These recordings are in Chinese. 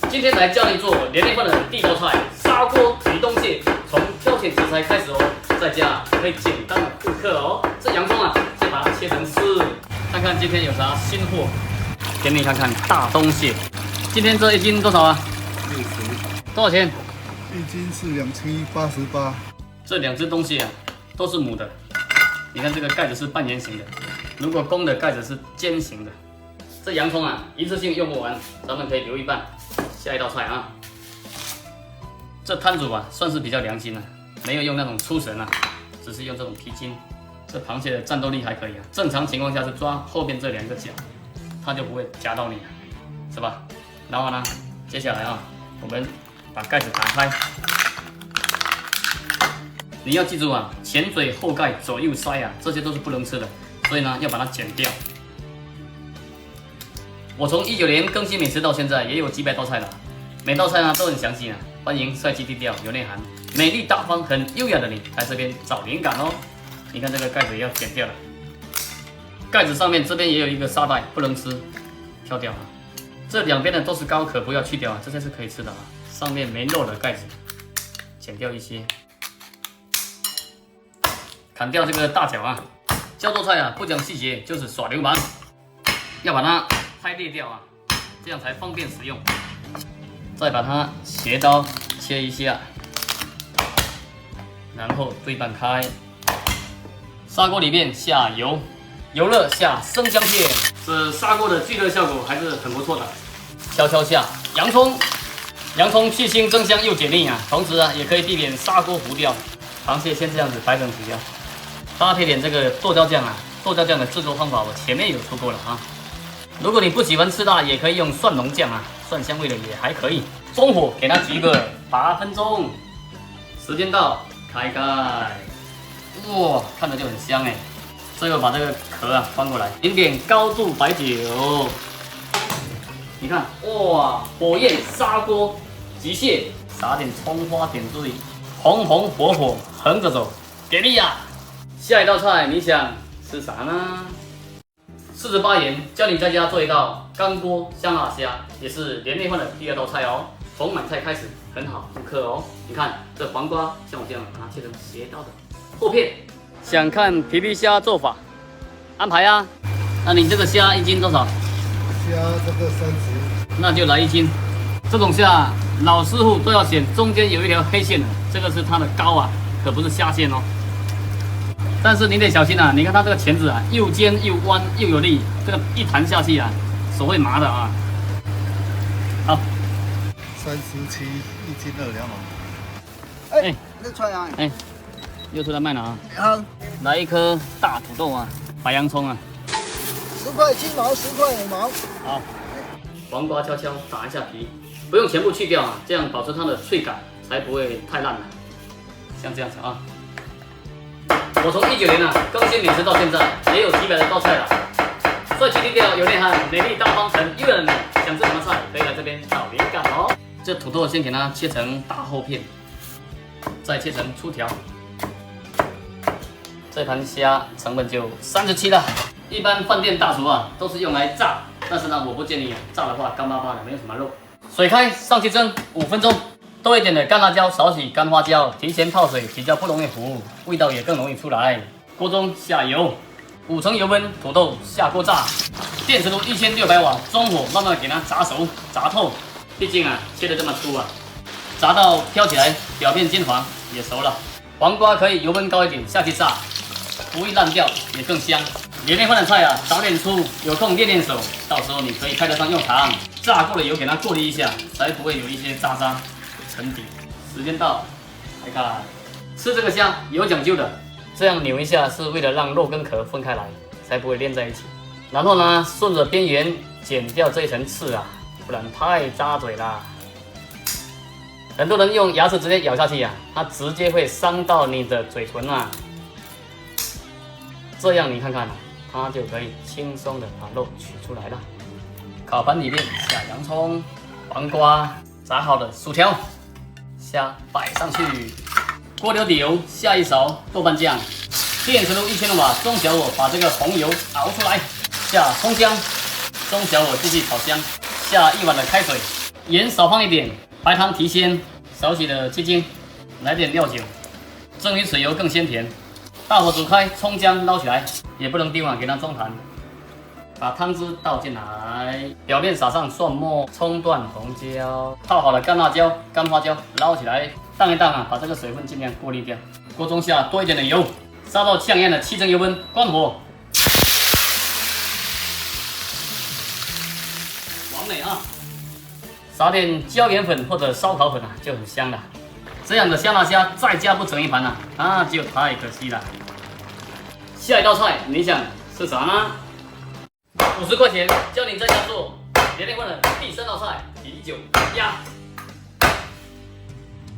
今天来教你做年夜饭的第一道菜——砂锅鱼冬蟹。从挑选食材开始哦，在家可以简单的复刻哦。这洋葱啊，先把它切成丝。看看今天有啥新货，给你看看大冬蟹。今天这一斤多少啊？60。多少钱？一斤是2788。这2只冬蟹啊，都是母的。你看这个盖子是半圆形的，如果公的盖子是尖形的。这洋葱啊，一次性用不完，咱们可以留一半。下一道菜啊，这摊主啊算是比较良心了，没有用那种粗绳啊，只是用这种皮筋。这螃蟹的战斗力还可以啊，正常情况下是抓后面这2个角，它就不会夹到你了，是吧？然后呢，接下来啊，我们把盖子打开。你要记住啊，前嘴后盖左右塞啊，这些都是不能吃的，所以呢要把它剪掉。我从19年更新美食到现在，也有几百道菜了，每道菜呢都很详细啊。欢迎帅气低调有内涵、美丽大方、很优雅的你来这边找灵感哦。你看这个盖子也要剪掉了，盖子上面这边也有一个沙袋，不能吃，挑掉啊。这2边的都是膏壳，不要去掉啊，这些是可以吃的啊。上面没肉的盖子，剪掉一些，砍掉这个大角啊。教做菜啊，不讲细节就是耍流氓，要把它拆裂掉啊，这样才方便使用。再把它斜刀切一下，然后对半开。砂锅里面下油，油热下生姜片，这砂锅的聚热效果还是很不错的。悄悄下洋葱，洋葱去腥增香又解腻啊，同时啊也可以避免砂锅糊掉。螃蟹先这样子摆整齐啊，搭配点这个剁椒酱啊，剁椒酱的制作方法我前面有说过了啊。如果你不喜欢吃辣，也可以用蒜蓉酱啊，蒜香味的也还可以。中火给它焗个8分钟，时间到，开盖。哇，看着就很香哎。最后把这个壳啊翻过来，淋点高度白酒。你看，哇，火焰砂锅焗蟹，撒点葱花点缀，红红火火，横着走，给力呀！下一道菜你想吃啥呢？48元，教你在家做一道干锅香辣虾，也是年夜饭的第2道菜哦。从买菜开始，很好复刻哦。你看这黄瓜，像我这样把它切成斜刀的厚片。想看皮皮虾做法，安排啊。那你这个虾一斤多少？虾这个30。那就来1斤。这种虾老师傅都要选中间有一条黑线的，这个是它的膏啊，可不是虾线哦。但是你得小心啊！你看它这个钳子啊，又尖又弯又有力，这个一弹下去啊，手会麻的啊。好37，一斤2两毛。哎，那串啊！哎，又出来卖了啊！好来1颗大土豆啊，白洋葱啊。10块7毛，10块5毛。好，黄瓜悄悄打一下皮，不用全部去掉啊，这样保持它的脆感，才不会太烂了。像这样子啊。我从19年啊更新美食到现在，也有几百道菜了。帅气低调有内涵、美丽大方、很诱人的你，想吃什么菜可以来这边找灵感哦。这土豆先给它切成大厚片，再切成粗条。这盘虾成本就37了。一般饭店大厨啊都是用来炸，但是呢我不建议啊，炸的话干巴巴的，没有什么肉。水开上去蒸5分钟。多一点的干辣椒，少许干花椒，提前泡水比较不容易糊，味道也更容易出来。锅中下油，5成油温，土豆下锅炸，电磁炉1600瓦，中火慢慢给它炸熟炸透。毕竟啊切的这么粗啊，炸到飘起来，表面金黄也熟了。黄瓜可以油温高一点下去炸，不会烂掉，也更香。年夜饭的菜啊，早点出，有空练练手，到时候你可以派得上用场。炸过的油给它过滤一下，才不会有一些渣渣沉底。时间到，来看，吃这个虾有讲究的，这样扭一下是为了让肉跟壳分开来，才不会连在一起。然后呢，顺着边缘剪掉这一层刺啊，不然太扎嘴啦。很多人用牙齿直接咬下去啊，它直接会伤到你的嘴唇啊。这样你看看啊，它就可以轻松的把肉取出来了。烤盘里面下洋葱、黄瓜、炸好的薯条，虾摆上去。锅留底油，下一勺豆瓣酱，电磁炉1000瓦，中小火把这个红油熬出来，下葱姜，中小火继续炒香，下1碗的开水，盐少放一点，白糖提鲜，少许的鸡精，来点料酒，蒸鱼豉油更鲜甜。大火煮开，葱姜捞起来，也不能丢啊，给它装盘。把汤汁倒进来，表面撒上蒜末、葱段、红椒，泡好了干辣椒、干花椒，捞起来，荡一荡啊，把这个水分尽量过滤掉。锅中下多一点的油，烧到呛焰的7成油温，关火。完美啊！撒点椒盐粉或者烧烤粉啊，就很香了。这样的香辣虾再加不成一盘啊，就太可惜了。下一道菜你想是啥呢？50块钱教你在家做年内问的第3道菜啤酒鸭。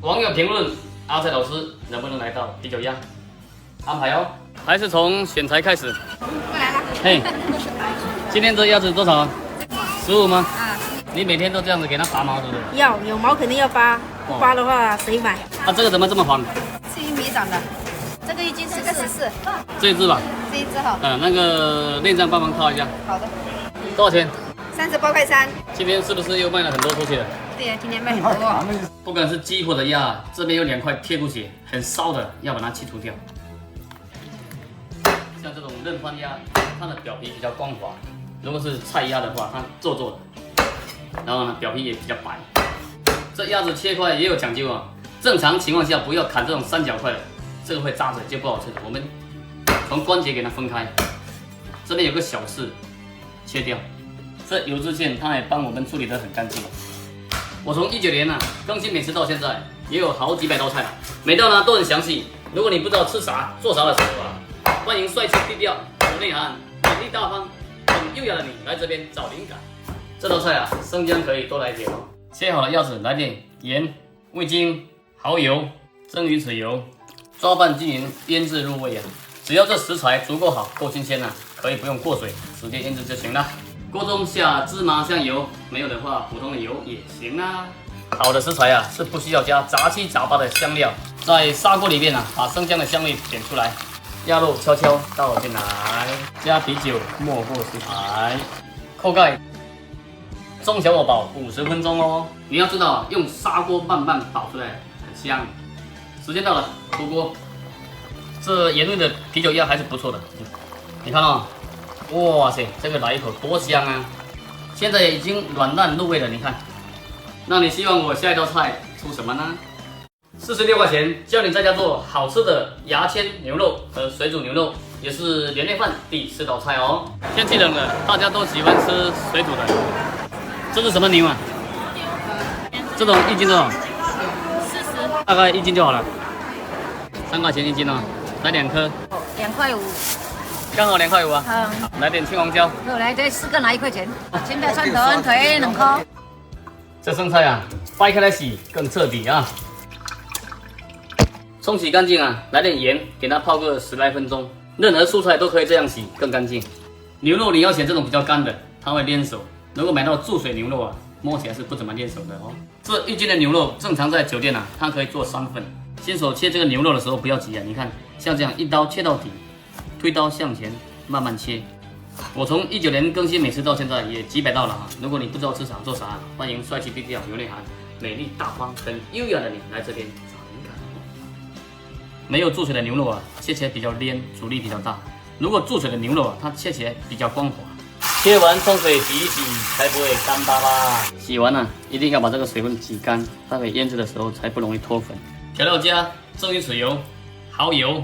网友评论：阿蔡老师能不能来到啤酒鸭？安排哦，还是从选材开始。过来了。嘿，今天这鸭子多少？15吗？啊，你每天都这样子给它拔毛，是不是？有毛肯定要扒，不扒的话谁买？啊，这个怎么这么黄？是玉米长的，这个已经是个14，这一只吧？这一只哈。那个内脏帮忙掏一下。好的。多少钱38块3。今天是不是又卖了很多出去了？对呀，今天卖很多。不管是鸡或者鸭，这边有2块贴骨血，很骚的，要把它去除掉。像这种嫩番鸭，它的表皮比较光滑；如果是菜鸭的话，它皱皱的，然后呢，表皮也比较白。这鸭子切块也有讲究啊，正常情况下不要砍这种3角块的，这个会扎嘴就不好吃了。我们从关节给它分开，这边有个小刺，切掉。这油脂线它也帮我们处理得很干净。我从19年更新美食到现在，也有好几百道菜了，每道呢都很详细。如果你不知道吃啥做啥的时候欢迎帅气低调、有内涵、美丽大方、很优雅的你来这边找灵感。这道菜生姜可以多来一点哦。切好了鸭子，来点盐、味精、蚝油、蒸鱼豉油，抓拌均匀，腌制入味只要这食材足够好、够新鲜可以不用过水，直接腌制就行了。锅中下芝麻香油，没有的话普通的油也行啊。好的食材是不需要加杂七杂八的香料，在砂锅里面把生姜的香味煸出来。鸭肉悄悄倒进来，加啤酒没过食材，扣盖，中小火煲50分钟哦。你要知道用砂锅慢慢煲出来很香。时间到了，出锅。这盐味的啤酒鸭还是不错的，你看哇塞，这个来一口多香啊！现在已经软烂入味了，你看。那你希望我下一道菜出什么呢？46块钱教你在家做好吃的牙签牛肉和水煮牛肉，也是年夜饭第4道菜哦。天气冷了，大家都喜欢吃水煮的。这是什么牛啊？这种1斤多少？40，大概1斤就好了。3块钱1斤哦，来2颗。2块5。刚好2块5来点青黄椒。来这4个拿1块钱。青菜蒜头腿2颗。这生菜掰开来洗更彻底冲洗干净来点盐，给它泡个10来分钟。任何蔬菜都可以这样洗，更干净。牛肉你要选这种比较干的，它会粘手。如果买到注水牛肉摸起来是不怎么粘手的哦。这1斤的牛肉正常在酒店它可以做3份。新手切这个牛肉的时候不要急你看像这样一刀切到底，推刀向前慢慢切。我从19年更新美食到现在也几百道了如果你不知道吃啥做啥，欢迎帅气低调、有内涵、美丽大方、很优雅的你来这边找灵感。没有注水的牛肉切起来比较黏，阻力比较大。如果注水的牛肉它切起来比较光滑。切完冲水洗一洗，才不会干巴巴。洗完一定要把这个水分挤干，待会腌制的时候才不容易脱粉。调料加蒸鱼豉油、蚝油、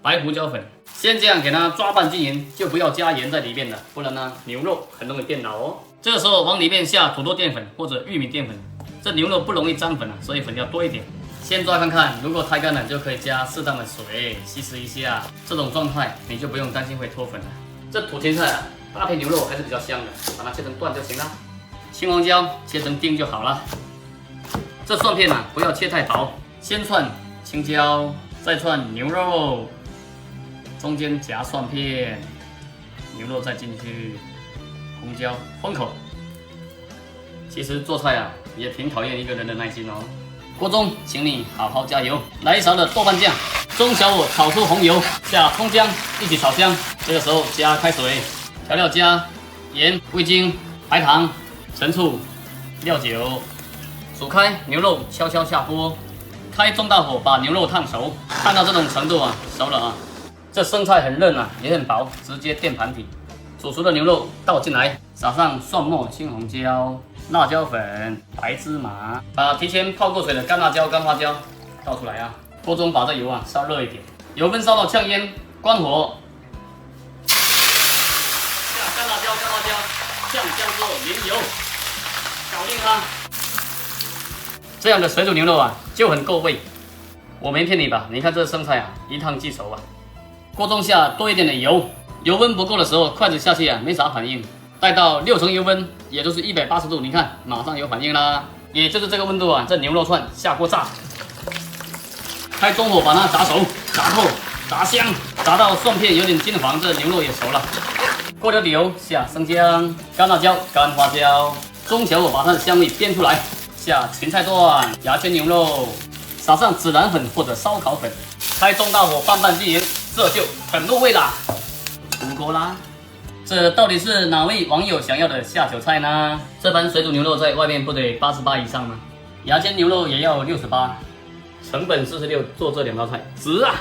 白胡椒粉，先这样给它抓拌均匀，就不要加盐在里面了，不然牛肉很容易变老哦。这个时候往里面下土豆淀粉或者玉米淀粉，这牛肉不容易粘粉所以粉要多一点。先抓看看，如果太干了，就可以加适当的水稀释一下。这种状态你就不用担心会脱粉了。这土芹菜搭配牛肉还是比较香的，把它切成段就行了。青黄椒切成丁就好了。这蒜片不要切太薄，先串青椒，再串牛肉，中间夹蒜片，牛肉再进去，红椒封口。其实做菜也挺考验一个人的耐心哦。锅中，请你好好加油，来1勺的豆瓣酱，中小火炒出红油，下葱姜一起炒香。这个时候加开水，调料加盐、味精、白糖、陈醋、料酒，煮开牛肉，悄悄下锅，开中大火把牛肉烫熟，看到这种程度啊，熟了啊。这生菜很嫩啊，也很薄，直接垫盘体。煮熟的牛肉倒进来，撒上蒜末、青红椒、辣椒粉、白芝麻，把提前泡过水的干辣椒、干花椒倒出来啊。锅中把这油啊烧热一点，油温烧到呛烟，关火。下干辣椒、干花椒，酱香之后淋油，搞定它。这样的水煮牛肉啊就很够味。我没骗你吧？你看这生菜啊，一烫即熟啊。锅中下多一点的油，油温不够的时候，筷子下去啊没啥反应，待到6成油温，也就是180度，你看马上有反应啦。也就是这个温度啊，这牛肉串下锅炸，开中火把它炸熟、炸透、炸香，炸到蒜片有点金黄，这牛肉也熟了。锅留底油，下生姜、干辣椒、干花椒，中小火把它的香味煸出来，下芹菜段、牙签牛肉，撒上孜然粉或者烧烤粉，开中大火拌拌均匀。这就很入味啦，出锅啦！这到底是哪位网友想要的下酒菜呢？这盘水煮牛肉在外面不得88以上吗？牙签牛肉也要68，成本46，做这2道菜值啊！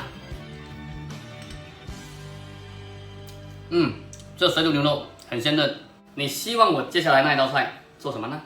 这水煮牛肉很鲜嫩。你希望我接下来那一道菜做什么呢？